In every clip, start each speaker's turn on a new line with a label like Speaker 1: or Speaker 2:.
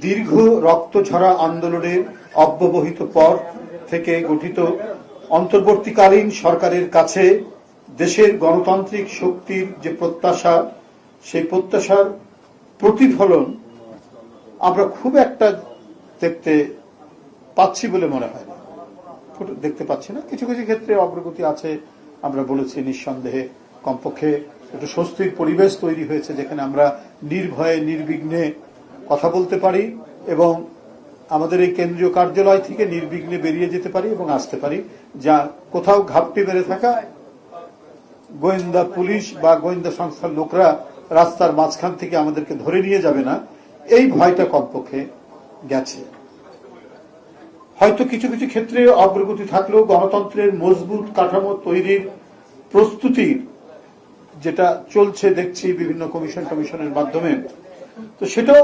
Speaker 1: দীর্ঘ রক্তঝরা আন্দোলনের অব্যবহিত পর থেকে গঠিত অন্তর্বর্তীকালীন সরকারের কাছে দেশের গণতান্ত্রিক শক্তির যে প্রত্যাশা, সেই প্রত্যাশার প্রতিফলন আমরা খুব একটা দেখতে পাচ্ছি বলে মনে হয় না। দেখতে পাচ্ছি না। কিছু কিছু ক্ষেত্রে অগ্রগতি আছে, আমরা বলেছি নিঃসন্দেহে। কমপক্ষে একটু স্বস্তির পরিবেশ তৈরি হয়েছে, যেখানে আমরা নির্ভয়ে নির্বিঘ্নে কথা বলতে পারি এবং আমাদের এই কেন্দ্রীয় কার্যালয় থেকে নির্বিঘ্নে বেরিয়ে যেতে পারি এবং আসতে পারি। যা কোথাও ঘাপটি বেড়ে থাকা গোয়েন্দা পুলিশ বা গোয়েন্দা সংস্থার লোকরা রাস্তার মাঝখান থেকে আমাদেরকে ধরে নিয়ে যাবে না, এই ভয়টা কমপক্ষে গেছে। হয়তো কিছু কিছু ক্ষেত্রে অগ্রগতি থাকলেও গণতন্ত্রের মজবুত কাঠামো তৈরির প্রস্তুতির যেটা চলছে দেখছি বিভিন্ন কমিশনের মাধ্যমে, তো সেটাও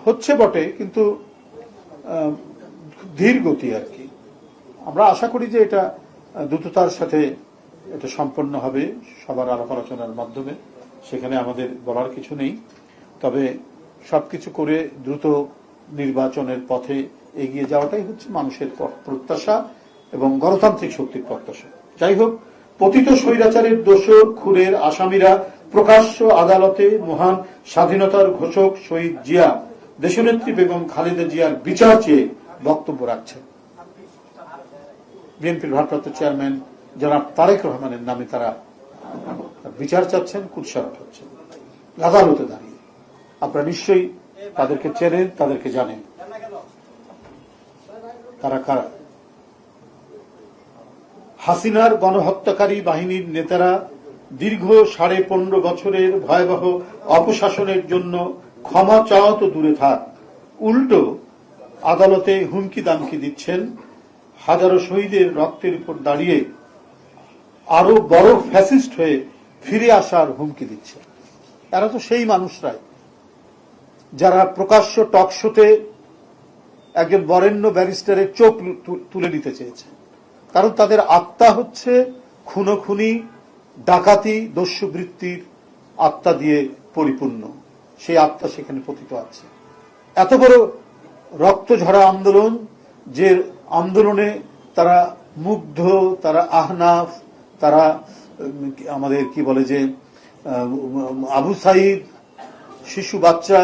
Speaker 1: হচ্ছে বটে, কিন্তু ধীর গতি আর কি। আমরা আশা করি যে এটা দ্রুততার সাথে এটা সম্পন্ন হবে সবার আলাপ আলোচনার মাধ্যমে। সেখানে আমাদের বলার কিছু নেই, তবে সবকিছু করে দ্রুত নির্বাচনের পথে এগিয়ে যাওয়াটাই হচ্ছে মানুষের প্রত্যাশা এবং গণতান্ত্রিক শক্তির প্রত্যাশা। যাই হোক, পতিত স্বৈরাচারের দোষর খুনের আসামিরা প্রকাশ্য আদালতে মহান স্বাধীনতার ঘোষক শহীদ জিয়া, দেশনেত্রী বেগম খালেদা জিয়ার বিচার চেয়ে বক্তব্য রাখছেন। বিএনপির ভারপ্রাপ্ত চেয়ারম্যান জনাব তারেক রহমানের নামে তারা বিচার চাচ্ছেন, কুৎসা হচ্ছেন আদালতে দাঁড়িয়ে। আপনারা নিশ্চয়ই তাদেরকে চেনেন, তাদেরকে জানেন, তারা কারা। হাসিনার গণহত্যাকারী বাহিনীর নেতারা দীর্ঘ 15.5 বছরের ভয়াবহ অপশাসনের জন্য ক্ষমা চাওয়া তো দূরে থাক, উল্টো আদালতে হুমকি দামকি দিচ্ছেন। হাজারো শহীদের রক্তের উপর দাঁড়িয়ে আরো বড় ফ্যাসিস্ট হয়ে ফিরে আসার হুমকি দিচ্ছে। এরা তো সেই মানুষরাই যারা প্রকাশ্য টকশোতে একজন বরেণ্য ব্যারিস্টারের চোখ তুলে নিতে চেয়েছে, কারণ তাদের আত্মা হচ্ছে খুনোখুনি, ডাকাতি, দস্যুবৃত্তির আত্মা দিয়ে পরিপূর্ণ। সেই আত্মা সেখানে পতিত আছে। এত বড় রক্তঝরা আন্দোলন, যে আন্দোলনে তারা মুগ্ধ, তারা আহনাফ, তারা আমাদের কি বলে যে আবু সাইদ, শিশু বাচ্চা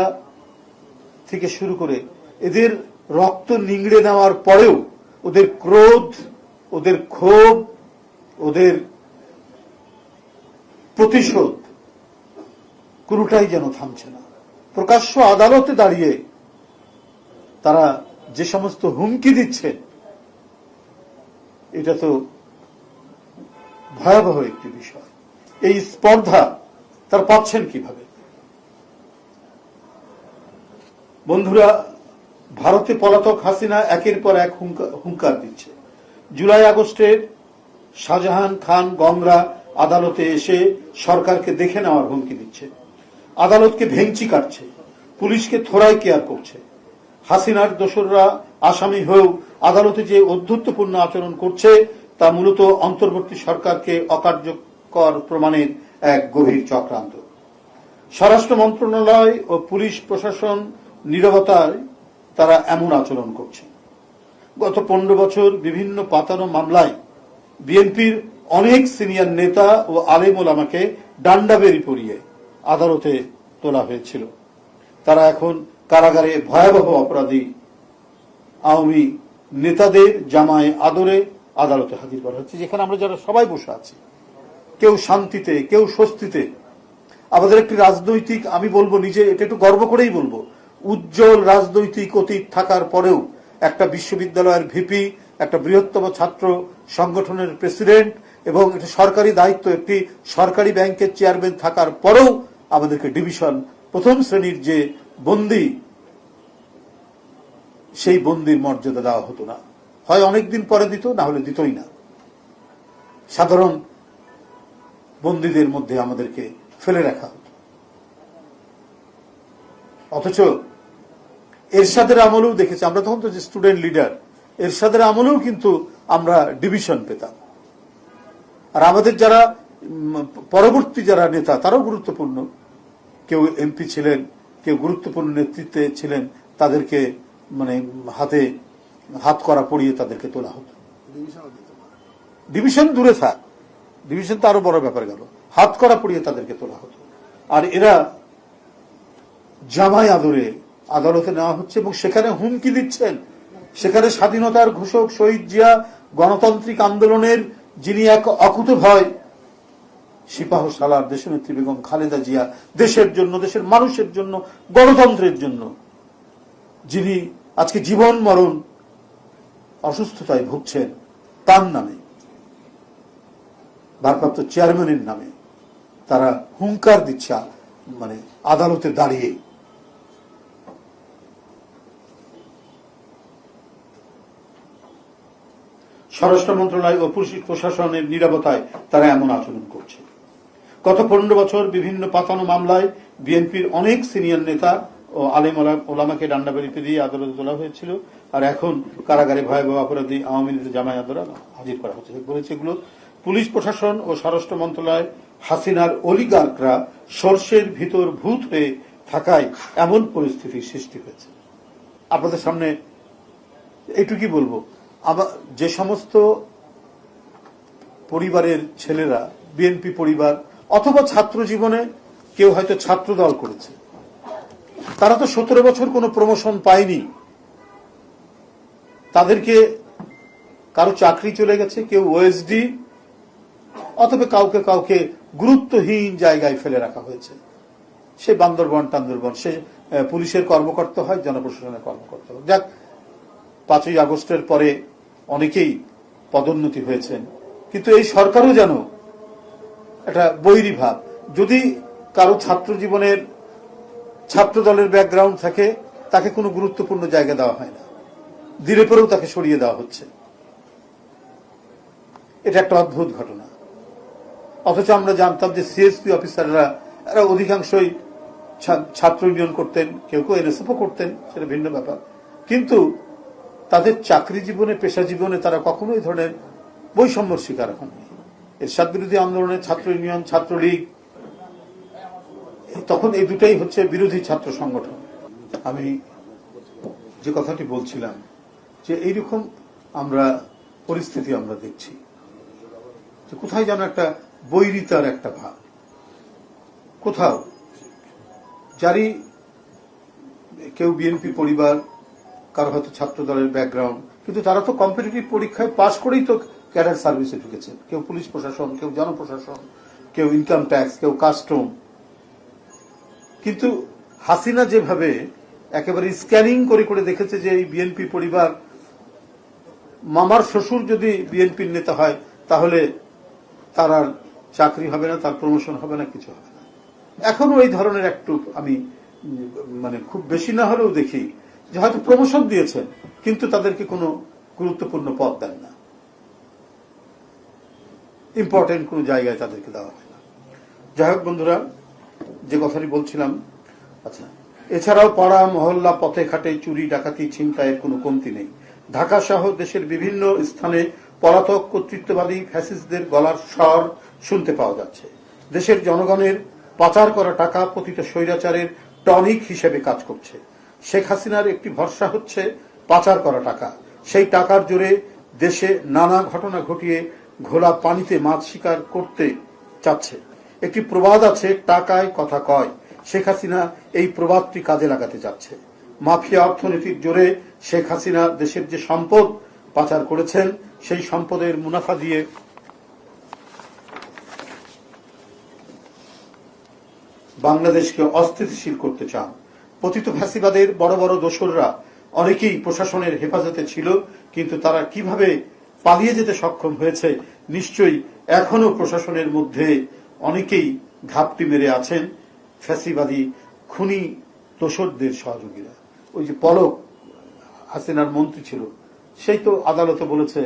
Speaker 1: থেকে শুরু করে এদের রক্ত নিংড়ে নেওয়ার পরেও ওদের ক্রোধ, ওদের ক্ষোভ, ওদের প্রতিশোধ কোনটাই যেন থামছে না। প্রকাশ্য আদালতে দাঁড়িয়ে তারা যে সমস্ত হুমকি দিচ্ছে, এটা তো ভয়াবহ একটি বিষয়। এই স্পর্ধা তারা পাচ্ছেন কিভাবে? বন্ধুরা, ভারতে পলাতক হাসিনা একের পর এক হুঙ্কার দিচ্ছে। জুলাই আগস্টের শাহজাহান খান গংরা আদালতে এসে সরকারকে দেখে নেওয়ার হুমকি দিচ্ছে, আদালতকে ভেঙচি কাটছে, পুলিশকে থোড়াই কেয়ার করছে। হাসিনার দোসররা আসামি হয়েও আদালতে যে অধ্যুত্বপূর্ণ আচরণ করছে, তা মূলত অন্তর্বর্তী সরকারকে অকার্যকর প্রমাণের এক গভীর চক্রান্ত। স্বরাষ্ট্র মন্ত্রণালয় ও পুলিশ প্রশাসন নীরবতায় তারা এমন আচরণ করছে। গত 15 বছর বিভিন্ন পাতানো মামলায় বিএনপির অনেক সিনিয়র নেতা ও আলেম ওলামাকে ডান্ডাবেরি পরিয়ে আদালতে তোলা হয়েছিল। তারা এখন কারাগারে ভয়াবহ অপরাধী আওয়ামী নেতাদের জামায় আদরে আদালতে হাজির করা হচ্ছে, যেখানে আমরা যারা সবাই বসে আছি, কেউ শান্তিতে, কেউ স্বস্তিতে। আমাদের একটি রাজনৈতিক, আমি বলবো নিজে এটা একটু গর্ব করেই বলবো, উজ্জ্বল রাজনৈতিক অতীত থাকার পরেও একটা বিশ্ববিদ্যালয়ের ভিপি, একটা বৃহত্তম ছাত্র সংগঠনের প্রেসিডেন্ট এবং এটা সরকারি দায়িত্ব, একটি সরকারি ব্যাংকের চেয়ারম্যান থাকার পরেও আমাদেরকে ডিভিশন প্রথম শ্রেণীর যে বন্দী, সেই বন্দির মর্যাদা দেওয়া হতো না। হয় অনেকদিন পরে দিত, না হলে দিতই না। সাধারণ বন্দীদের মধ্যে আমাদেরকে ফেলে রাখা হতো। অথচ এরশাদের আমলেও দেখেছি আমরা, তখন তো যে স্টুডেন্ট লিডার, এরশাদের আমলেও কিন্তু আমরা ডিভিশন পেতাম। আর আমাদের যারা পরবর্তী যারা নেতা, তারাও গুরুত্বপূর্ণ, কেউ এমপি ছিলেন, কেউ গুরুত্বপূর্ণ নেতৃত্বে ছিলেন, তাদেরকে মানে হাত করা পড়িয়ে তাদেরকে তোলা হতো। ডিভিশন দূরে থাক, ডিভিশন তো আরো বড় ব্যাপার গেল, হাত করা পড়িয়ে তাদেরকে তোলা হতো। আর এরা জামাই আদরে আদালতে নেওয়া হচ্ছে এবং সেখানে হুমকি দিচ্ছেন। সেখানে স্বাধীনতার ঘোষক শহীদ জিয়া, গণতান্ত্রিক আন্দোলনের যিনি এক অকুতোভয় সিপাহ সালার দেশনেত্রী বেগম খালেদা জিয়া, দেশের জন্য, দেশের মানুষের জন্য, গণতন্ত্রের জন্য যিনি আজকে জীবন মরণ অসুস্থতায় ভুগছেন, তার নামে, ভারপ্রাপ্ত চেয়ারম্যানের নামে তারা হুঙ্কার দিচ্ছে মানে আদালতে দাঁড়িয়ে। স্বরাষ্ট্র মন্ত্রণালয় ও প্রশাসনের নীরবতায় তারা এমন আচরণ করছে। গত 15 বছর বিভিন্ন পাতানো মামলায় বিএনপির অনেক সিনিয়র নেতা ও আলেম ওলামাকে ডান্ডাবাড়িতে দিয়ে আদালতে তোলা হয়েছিল, আর এখন কারাগারে ভয়াবহ অপরাধী আওয়ামী লীগের জামাই আদরা হাজির করা হচ্ছে। বলেছে এগুলো পুলিশ প্রশাসন ও স্বরাষ্ট্র মন্ত্রণালয় হাসিনার অলিগার্করা সর্ষের ভিতর ভূত হয়ে থাকায় এমন পরিস্থিতির সৃষ্টি হয়েছে। আপনাদের সামনে এইটুকুই বলবো, যে সমস্ত পরিবারের ছেলেরা বিএনপি পরিবার অথবা ছাত্র জীবনে কেউ হয়তো ছাত্র দল করেছে, তারা তো 17 বছর কোনো প্রমোশন পায়নি। তাদেরকে কারো চাকরি চলে গেছে, কেউ ওএসডি, অথবা কাউকে কাউকে গুরুত্বহীন জায়গায় ফেলে রাখা হয়েছে। সে বান্দরবন টান্দরবন, সে পুলিশের কর্মকর্তা হয়, জনপ্রশাসনের কর্মকর্তা হয়। যাক, 5ই আগস্টের পরে অনেকেই পদোন্নতি হয়েছেন, কিন্তু এই সরকারও যেন একটা বৈরী ভাব। যদি কারো ছাত্র জীবনের ছাত্র দলের ব্যাকগ্রাউন্ড থাকে, তাকে কোনো গুরুত্বপূর্ণ জায়গা দেওয়া হয় না, ধীরে পরেও তাকে সরিয়ে দেওয়া হচ্ছে। এটা একটা অদ্ভুত ঘটনা। অথচ আমরা জানতাম যে সিএসপি অফিসাররা এরা অধিকাংশই ছাত্র ইউনিয়ন করতেন, কেউ কেউ এনএসএফও করতেন, সেটা ভিন্ন ব্যাপার। কিন্তু তাদের চাকরি জীবনে, পেশা জীবনে তারা কখনো এই ধরনের বৈষম্যর শিকার হননি। এরশাদ বিরোধী আন্দোলনে ছাত্র ইউনিয়ন, ছাত্রলীগ, তখন এই দুটাই হচ্ছে বিরোধী ছাত্র সংগঠন। আমি যে কথাটি বলছিলাম যে এইরকম আমরা পরিস্থিতি আমরা দেখছি যে কোথায় যেন একটা বৈরিতার একটা ভাব, কোথাও যারই কেউ বিএনপি পরিবার, কারো হয়তো ছাত্র দলের ব্যাকগ্রাউন্ড, কিন্তু তারা তো কম্পিটিটিভ পরীক্ষায় পাশ করেই তো ক্যাডার সার্ভিসে ঢুকেছেন। কেউ পুলিশ প্রশাসন, কেউ জনপ্রশাসন, কেউ ইনকাম ট্যাক্স, কেউ কাস্টম। কিন্তু হাসিনা যেভাবে একেবারে স্ক্যানিং করে করে দেখেছে যে এই বিএনপি পরিবার, মামার শ্বশুর যদি বিএনপির নেতা হয় তাহলে তার আর চাকরি হবে না, তার প্রমোশন হবে না, কিছু হবে না। এখনো এই ধরনের একটু আমি মানে খুব বেশি না হলেও দেখি যে হয়তো প্রমোশন দিয়েছেন, কিন্তু তাদেরকে কোনো গুরুত্বপূর্ণ পদ দেন না, ইম্পর্টেন্ট কোনো জায়গায় তাদেরকে দেওয়া হয় না। যাই হোক বন্ধুরা, যে কথাটি বলছিলাম, আচ্ছা, এছাড়াও পাড়া মহল্লা, পথে ঘাটে চুরি ডাকাতি ছিনতাইয়ের কোনো কমতি নেই। ঢাকা সহ দেশের বিভিন্ন স্থানে পলাতক কর্তৃত্ববাদী ফ্যাসিস্টদের গলার স্বর শুনতে পাওয়া যাচ্ছে। দেশের জনগণের পাচার করা টাকা প্রতিটা স্বৈরাচারের টনিক হিসেবে কাজ করছে। শেখ হাসিনার একটি ভরসা হচ্ছে পাচার করা টাকা। সেই টাকার জোরে দেশে নানা ঘটনা ঘটিয়ে ঘোলা পানিতে মাছ শিকার করতে চাচ্ছে। একটি প্রবাদ আছে, টাকায় কথা কয়। শেখ হাসিনা এই প্রবাদটি কাজে লাগাতে যাচ্ছে। মাফিয়া অর্থনীতির জোরে শেখ হাসিনা দেশের যে সম্পদ পাচার করেছেন, সেই সম্পদের মুনাফা দিয়ে বাংলাদেশকে অস্থিতিশীল করতে চান। পতিত ফ্যাসিবাদের বড় বড় দোসররা অনেকেই প্রশাসনের হেফাজতে ছিল, কিন্তু তারা কিভাবে পালিয়ে যেতে সক্ষম হয়েছে, নিশ্চয়ই এখনো প্রশাসনের মধ্যে অনেকেই ঘাপটি মেরে আছেন ফ্যাসিবাদী খুনি দোসরদের সহযোগীরা। ওই যে পলক হাসিনার মন্ত্রী ছিল, সেই তো আদালতে বলেছে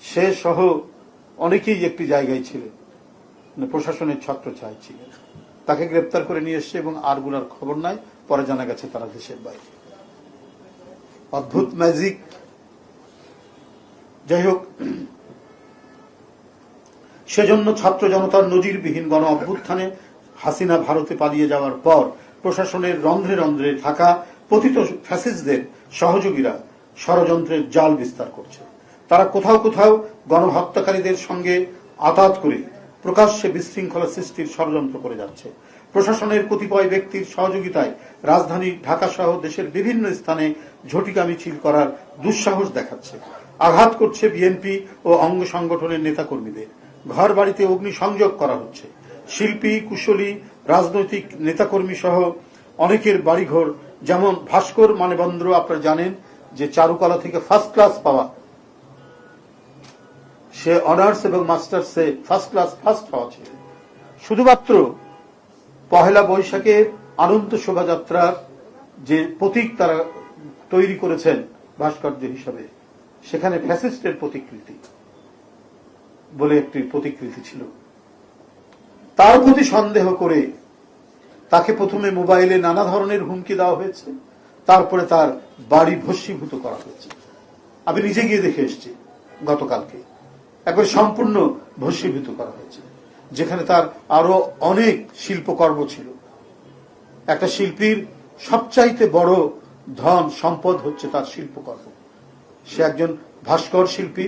Speaker 1: সে সহ অনেকেই একটি জায়গায় ছিলেন, প্রশাসনের ছত্রছায়ায় ছিলেন। তাকে গ্রেপ্তার করে নিয়ে এসছে এবং আরগুলার খবর নাই, পরে জানা গেছে তারা দেশের বাইরে। অদ্ভুত ম্যাজিক। যাই হোক, সেজন্য ছাত্র জনতার নজিরবিহীন গণ অভ্যুত্থানে হাসিনা ভারতে পালিয়ে যাওয়ার পর প্রশাসনের রন্ধ্রে রন্ধ্রে থাকা পতিত ফ্যাসিস্টদের সহযোগীরা ষড়যন্ত্রের জাল বিস্তার করছে। তারা কোথাও কোথাও গণহত্যাকারীদের সঙ্গে আঁতাত করে প্রকাশ্যে বিশৃঙ্খলা সৃষ্টির ষড়যন্ত্র করে যাচ্ছে। প্রশাসনের কতিপয় ব্যক্তির সহযোগিতায় রাজধানী ঢাকা সহ দেশের বিভিন্ন স্থানে ঝটিকা মিছিল করার দুঃসাহস দেখাচ্ছে। আঘাত করছে বিএনপি ও অঙ্গ সংগঠনের নেতাকর্মীদের। ঘর বাড়িতে অগ্নিসংযোগ করা হচ্ছে। শিল্পী, কুশলী, রাজনৈতিক নেতাকর্মী সহ অনেকের বাড়িঘর, যেমন ভাস্কর মানবেন্দ্র, আপনারা জানেন যে চারুকলা থেকে ফার্স্ট ক্লাস পাওয়া, সে অনার্স এবং মাস্টার্সে ফার্স্ট ক্লাস ফার্স্ট হওয়া ছিল। শুধুমাত্র পহেলা বৈশাখের আনন্দ শোভাযাত্রার যে প্রতীক তারা তৈরি করেছেন ভাস্কর্য হিসাবে, সেখানে ফ্যাসিস্টের প্রতিকৃতি বলে একটি প্রতিকৃতি ছিল। তার প্রতি সন্দেহ করে তাকে প্রথমে মোবাইলে নানা ধরনের হুমকি দেওয়া হয়েছে, তারপরে তার বাড়ি ভস্মীভূত করা হয়েছে। আমি নিজে গিয়ে দেখে এসেছি গতকালকে, একবার সম্পূর্ণ ভস্মীভূত করা হয়েছে, যেখানে তার আরো অনেক শিল্পকর্ম ছিল। একটা শিল্পীর সবচাইতে বড় ধন সম্পদ হচ্ছে তার শিল্পকর্ম। সে একজন ভাস্কর শিল্পী,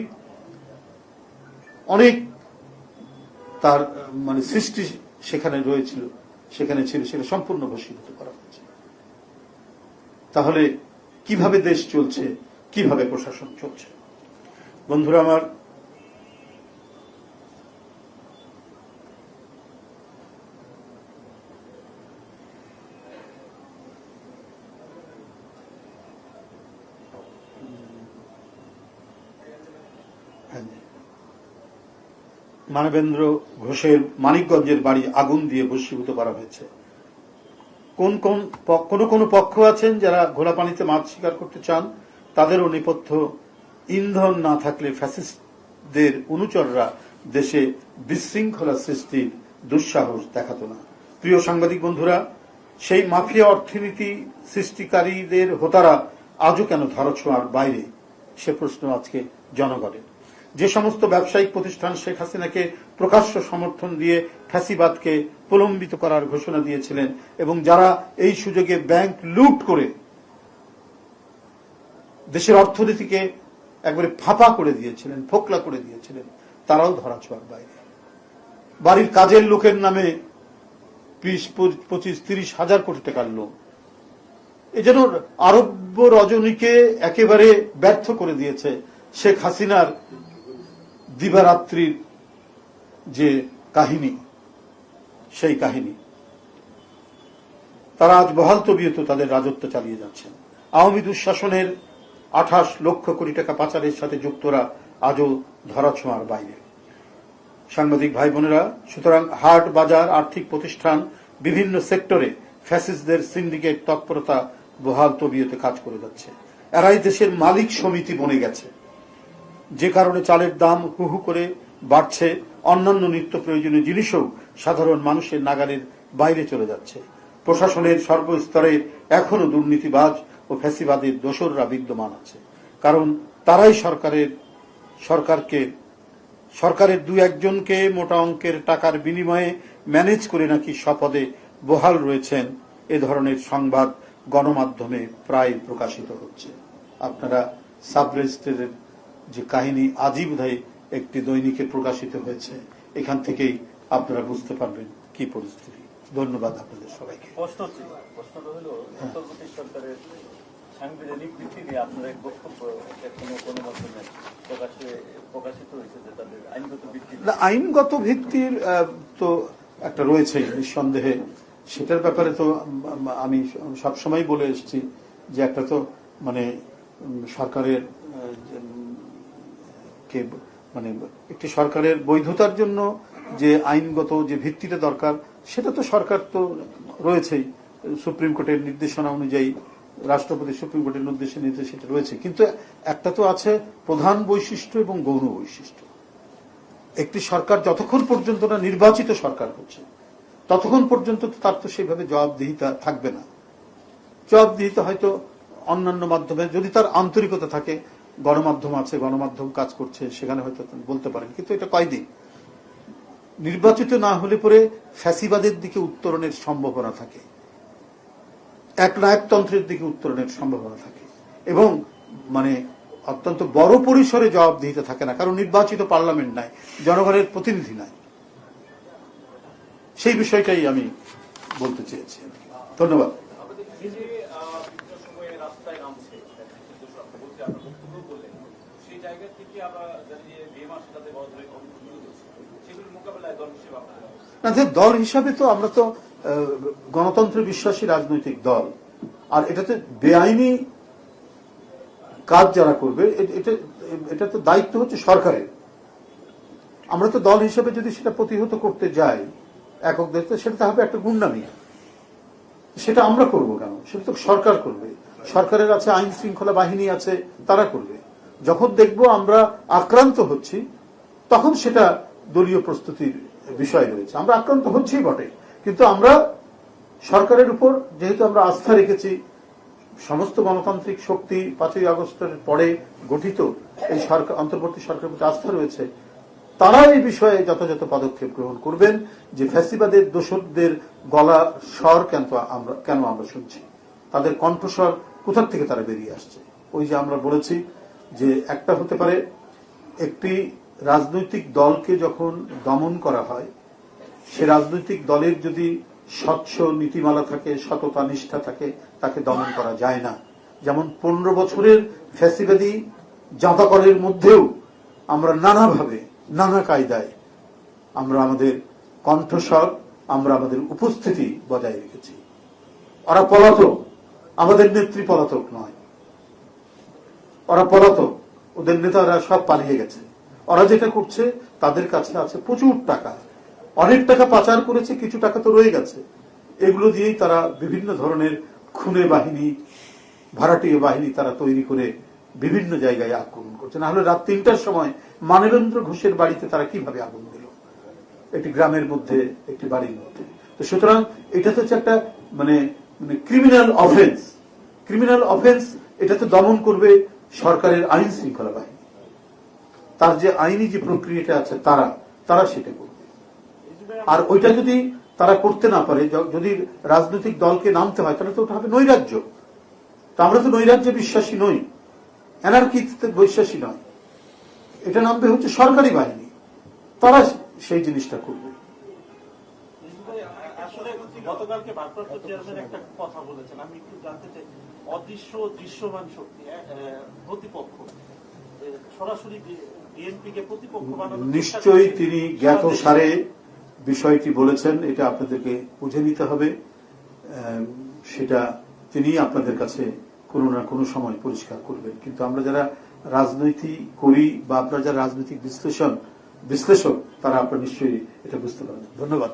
Speaker 1: অনেক তার সৃষ্টি সেখানে রয়েছিল, সেখানে ছিল, সেটা সম্পূর্ণ ভস্মীভূত করা হয়েছে। তাহলে কিভাবে দেশ চলছে, কিভাবে প্রশাসন চলছে? বন্ধুরা আমার, মানবেন্দ্র ঘোষের মানিকগঞ্জের বাড়ি আগুন দিয়ে ভস্মীভূত করা হয়েছে। কোন কোন পক্ষ আছেন যারা ঘোলা পানিতে মাছ শিকার করতে চান, তাদেরও নেপথ্য ইন্ধন না থাকলে ফ্যাসিস্টদের অনুচররা দেশে বিশৃঙ্খলা সৃষ্টির দুঃসাহস দেখাত না। প্রিয় সাংবাদিক বন্ধুরা, সেই মাফিয়া অর্থনীতি সৃষ্টিকারীদের হোতারা আজও কেন ধরাছোঁয়ার বাইরে, সে প্রশ্ন আজকে জনগণের। যে সমস্ত ব্যবসায়িক প্রতিষ্ঠান শেখ হাসিনাকে প্রকাশ্য সমর্থন দিয়ে ফ্যাসিবাদকে প্রলম্বিত করার ঘোষণা দিয়েছিলেন এবং যারা এই সুযোগে ব্যাংক লুট করে দেশের অর্থনীতিকে একবারে ফাঁপা করে দিয়েছিলেন, ফোকলা করে দিয়েছিলেন, তারাও ধরাছোঁয়ার বাইরে। বাড়ির কাজের লোকের নামে 20-25-30 হাজার কোটি টাকার লোন, এ যেন আরব্য রজনীকে একেবারে ব্যর্থ করে দিয়েছে শেখ হাসিনার দিবারাত্রির যে কাহিনী, সেই কাহিনী। তারা আজ বহাল তবিয়ত তাদের রাজত্ব চালিয়ে যাচ্ছেন। আওয়ামী দুঃশাসনের 28 লক্ষ কোটি টাকা পাচারের সাথে যুক্তরা আজও ধরাছোঁয়ার বাইরে। সাংবাদিক ভাই বোনেরা, সুতরাং হাট বাজার, আর্থিক প্রতিষ্ঠান, বিভিন্ন সেক্টরে ফ্যাসিস্টদের সিন্ডিকেট তৎপরতা বহাল তবিয়তে কাজ করে যাচ্ছে। এরাই দেশের মালিক সমিতি বনে গেছে, যে কারণে চালের দাম হু হু করে বাড়ছে, অন্যান্য নিত্য প্রয়োজনীয় জিনিসও সাধারণ মানুষের নাগালের বাইরে চলে যাচ্ছে। প্রশাসনের সর্বস্তরে এখনো দুর্নীতিবাজ ও ফ্যাসিবাদের দোসররা বিদ্যমান আছে, কারণ তারাই সরকারের 2-1 জনকে মোটা অঙ্কের টাকার বিনিময়ে ম্যানেজ করে নাকি স্বপদে বহাল রয়েছেন। এ ধরনের সংবাদ গণমাধ্যমে প্রায় প্রকাশিত হচ্ছে। আপনারা সাব রেজিস্ট্রারের যে কাহিনী আজই বোধহয় একটি দৈনিকে প্রকাশিত হয়েছে, এখান থেকেই আপনারা বুঝতে পারবেন কি পরিস্থিতি। ধন্যবাদ আপনাদের সবাইকে।
Speaker 2: প্রশ্নটা হলো অন্তর্বর্তী সরকারের সাংবিধানিক ভিত্তি নিয়ে আপনার এক বক্তব্য কোনো মাধ্যমে প্রকাশিত হয়েছে যে তাদের আইনগত ভিত্তি।
Speaker 1: আইনগত ভিত্তির তো একটা রয়েছে নিঃসন্দেহে, সেটার ব্যাপারে তো আমি সবসময় বলে এসেছি যে একটা তো সরকারের একটি সরকারের বৈধতার জন্য যে আইনগত যে ভিত্তিটা দরকার, সেটা তো সরকার তো রয়েছেই। সুপ্রিম কোর্টের নির্দেশনা অনুযায়ী, রাষ্ট্রপতি সুপ্রিম কোর্টের নির্দেশ সেটা রয়েছে। কিন্তু একটা তো আছে প্রধান বৈশিষ্ট্য এবং গৌণ বৈশিষ্ট্য। একটি সরকার যতক্ষণ পর্যন্ত না নির্বাচিত সরকার হচ্ছে, ততক্ষণ পর্যন্ত তার তো সেইভাবে জবাবদিহিতা থাকবে না। জবাবদিহিতা হয়তো অন্যান্য মাধ্যমে, যদি তার আন্তরিকতা থাকে, গণমাধ্যম আছে, গণমাধ্যম কাজ করছে, সেখানে হয়তো বলতে পারেন। কিন্তু এটা কয়দিন নির্বাচিত না হলে পরে ফ্যাসিবাদের দিকে উত্তরণের সম্ভাবনা থাকে। একনায়কতন্ত্রের দিকে উত্তরণের সম্ভাবনা থাকে এবং মানে অত্যন্ত বড় পরিসরে জবাবদিহিতা থাকে না, কারণ নির্বাচিত পার্লামেন্ট নাই, জনগণের প্রতিনিধি নাই। সেই বিষয়টাই আমি বলতে চেয়েছি। ধন্যবাদ। দল হিসাবে তো আমরা তো গণতন্ত্রে বিশ্বাসী রাজনৈতিক দল, আর এটাতে বেআইনি কাজ যারা করবে এটা তো দায়িত্ব হচ্ছে সরকারের। আমরা তো দল হিসেবে যদি সেটা প্রতিহত করতে যাই একক দায়িত্ব, সেটা হবে একটা গুন্ডামি। সেটা আমরা করব কেন? সেটা তো সরকার করবে। সরকারের আছে আইন শৃঙ্খলা বাহিনী আছে, তারা করবে। যখন দেখব আমরা আক্রান্ত হচ্ছি তখন সেটা দলীয় প্রস্তুতির বিষয় রয়েছে। আমরা আক্রান্ত হচ্ছি বটে, কিন্তু আমরা সরকারের উপর যেহেতু আমরা আস্থা রেখেছি, সমস্ত গণতান্ত্রিক শক্তি 5ই আগস্টের পরে গঠিত এই সরকার, অন্তর্বর্তী সরকারের প্রতি আস্থা রয়েছে, তারা এই বিষয়ে যথাযথ পদক্ষেপ গ্রহণ করবেন যে ফ্যাসিবাদের দোসরদের গলা স্বর কেন আমরা শুনছি, তাদের কণ্ঠস্বর কোথা থেকে তারা বেরিয়ে আসছে। ওই যে আমরা বলেছি যে একটা হতে পারে একটি রাজনৈতিক দলকে যখন দমন করা হয়, সে রাজনৈতিক দলের যদি স্বচ্ছ নীতিমালা থাকে, সততা নিষ্ঠা থাকে, তাকে দমন করা যায় না। যেমন 15 বছরের ফ্যাসিবাদী জাঁতাকলের মধ্যেও আমরা নানাভাবে নানা কায়দায় আমরা আমাদের কণ্ঠস্বর, আমরা আমাদের উপস্থিতি বজায় রেখেছি। ওরা পলাতক, আমাদের নেত্রী পলাতক নয়, ওরা পলাতক, ওদের নেতারা সব পালিয়ে গেছে। ওরা যেটা করছে, তাদের কাছে আছে প্রচুর টাকা, অনেক টাকা পাচার করেছে, কিছু টাকা তো রয়ে গেছে। এগুলো দিয়েই তারা বিভিন্ন ধরনের খুনে বাহিনী, ভাড়াটিয়া বাহিনী তারা তৈরি করে বিভিন্ন জায়গায় আক্রমণ করছে। না হলে রাত 3টার সময় মানবেন্দ্র ঘোষের বাড়িতে তারা কিভাবে আগুন দিল, একটি গ্রামের মধ্যে, একটি বাড়ির মধ্যে। তো সুতরাং এটা তো হচ্ছে একটা মানে ক্রিমিনাল অফেন্স। ক্রিমিনাল অফেন্স এটাতে দমন করবে সরকারের আইন শৃঙ্খলা বাহিনী, তার যে আইনি যে প্রক্রিয়াটা আছে তারা সেটা করবে। আর ওইটা যদি তারা করতে না পারে, যদি রাজনৈতিক দলকে নামতে হয়, তাহলে তো ওটা হবে নৈরাজ্য। তো আমরা তো নৈরাজ্যে বিশ্বাসী নই, অ্যানার্কিতে বিশ্বাসী নয়। এটা নামবে হচ্ছে সরকারি বাহিনী, তারা সেই জিনিসটা করবে।
Speaker 3: আসলে গতকালকে ভারপ্রাপ্ত চেয়ারম্যান একটা কথা বলেছেন, আমি একটু জানতে চাই, অদৃশ্য দৃশ্যমান শক্তি প্রতিপক্ষ সরাসরি বিএনপিকে প্রতিপক্ষ বানানো,
Speaker 1: নিশ্চয়ই তিনি জ্ঞাত সারে বিষয়টি বলেছেন, এটা আপনাদেরকে বুঝে নিতে হবে। সেটা তিনি আপনাদের কাছে কোনো না কোনো সময় পরিষ্কার করবেন। কিন্তু আমরা যারা রাজনীতি করি বা আপনারা যারা রাজনৈতিক বিশ্লেষক, তারা আপনারা নিশ্চয়ই এটা বুঝতে পারবেন। ধন্যবাদ।